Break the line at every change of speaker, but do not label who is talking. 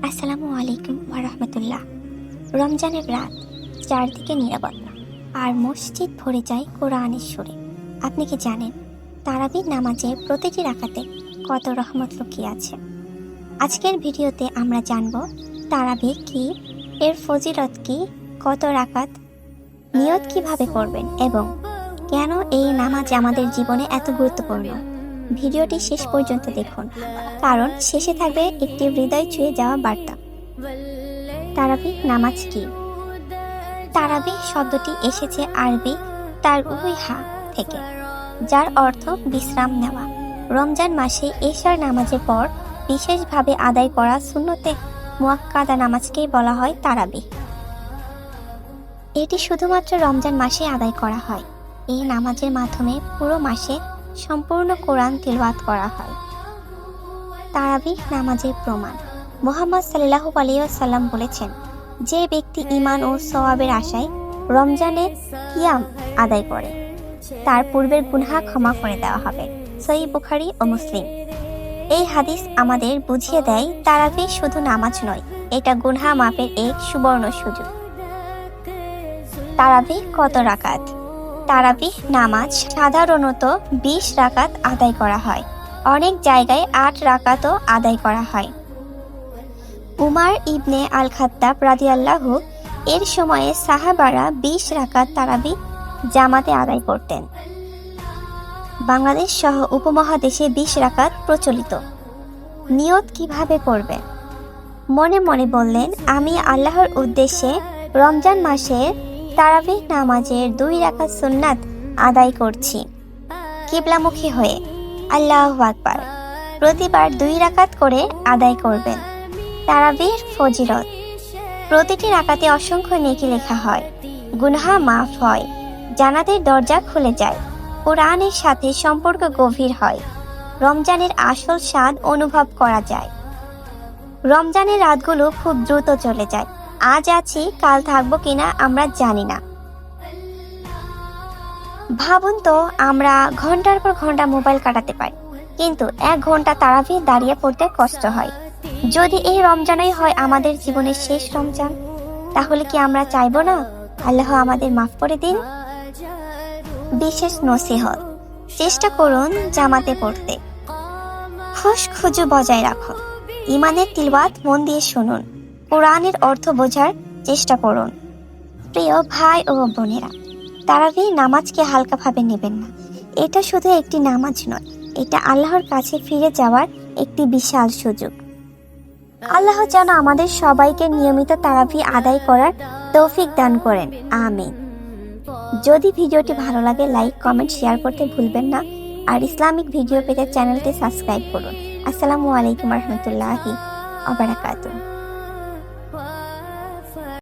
আসসালামু আলাইকুম ওয়ারাহমাতুল্লাহ। রমজানের রাত, চারদিকে নীরবতা আর মসজিদ ভরে যায় কোরআনের সুরে। আপনি কি জানেন তারাবির নামাজের প্রতিটি রাকাতে কত রহমত লুকিয়ে আছে? আজকের ভিডিওতে আমরা জানব তারাবি কি, এর ফজিলত কি, কত রাকাত, নিয়ত কিভাবে করবেন এবং কেন এই নামাজ আমাদের জীবনে এত গুরুত্বপূর্ণ। ভিডিওটি শেষ পর্যন্ত দেখুন, কারণ শেষে থাকবে একটি হৃদয় ছুঁয়ে যাওয়া বার্তা। তারাবি নামাজ কি? তারাবি শব্দটি এসেছে আরবি তারউইহা থেকে, যার অর্থ বিশ্রাম নেওয়া। রমজান মাসে এশার নামাজের পর বিশেষভাবে আদায় করা সুন্নতে মুআক্কাদা নামাজকেই বলা হয় তারাবি। এটি শুধুমাত্র রমজান মাসে আদায় করা হয়। এই নামাজের মাধ্যমে পুরো মাসে সম্পূর্ণ কোরআন তিলাওয়াত করা হয়। তারাবি নামাজের প্রমাণ। মুহাম্মদ সাল্লাল্লাহু আলাইহি ওয়াসাল্লাম বলেছেন, যে ব্যক্তি ঈমান ও সওয়াবের আশায় রমজানে কিয়াম আদায় করে তার পূর্বের গুনাহ ক্ষমা করে দেওয়া হবে। সহিহ বুখারী ও মুসলিম। এই হাদিস আমাদের বুঝিয়ে দেয় তারাবি শুধু নামাজ নয়, এটা গুনাহ মাফের এক সুবর্ণ সুযোগ। তারাবি কত রাকাত? তারাবি নামাজ সাধারণত 20 রাকাত আদায় করা হয়। অনেক জায়গায় 8 রাকাতও আদায় করা হয়। উমার ইবনে আল খাত্তাব রাদিয়াল্লাহু এর সময়ে সাহাবারা 20 রাকাত তারাবি জামাতে আদায় করতেন। বাংলাদেশ সহ উপমহাদেশে 20 রাকাত প্রচলিত। নিয়ত কিভাবে করবেন? মনে মনে বললেন, আমি আল্লাহর উদ্দেশ্যে রমজান মাসের তারাবি নামাজের 2 রাকাত সুন্নাত আদায় করছি, কিবলামুখী হয়ে। আল্লাহু আকবার। প্রতিবার 2 রাকাত করে আদায় করবেন। তারাবির ফজিলত। প্রতিটি রাকাতে অসংখ্য নেকি লেখা হয়, গুনাহ মাফ হয়, জান্নাতের দরজা খুলে যায়, কোরআনের সাথে সম্পর্ক গভীর হয়, রমজানের আসল স্বাদ অনুভব করা যায়। রমজানের রাতগুলো খুব দ্রুত চলে যায়। আজ আছি, কাল থাকবো কিনা আমরা জানি না। ভাবুন তো, আমরা ঘন্টার পর ঘন্টা মোবাইল কাটাতে পারি, কিন্তু 1 ঘন্টা তারাবি দাঁড়িয়ে পড়তে কষ্ট হয়। যদি এই রমজানই হয় আমাদের জীবনের শেষ রমজান, তাহলে কি আমরা চাইবো না আল্লাহ আমাদের মাফ করে দিন? বিশেষ নসিহত। চেষ্টা করুন জামাতে পড়তে। খুশখুজু বজায় রাখুন। ইমানের তিলাওয়াত মন দিয়ে শুনুন। কোরআনের অর্থ বোঝার চেষ্টা করুন। প্রিয় ভাই ও বোনেরা, তারাবি নামাজকে হালকাভাবে নেবেন না। এটা শুধু একটি নামাজ নয়, এটা আল্লাহর কাছে ফিরে যাওয়ার একটি বিশাল সুযোগ। আল্লাহ যেন আমাদের সবাইকে নিয়মিত তারাবি আদায় করার তৌফিক দান করেন, আমিন। যদি ভিডিওটি ভালো লাগে, লাইক, কমেন্ট, শেয়ার করতে ভুলবেন না। আর ইসলামিক ভিডিও পেতে চ্যানেলটি সাবস্ক্রাইব করুন। আসসালামু আলাইকুম ওয়া রাহমাতুল্লাহি ওয়া বারাকাতুহু।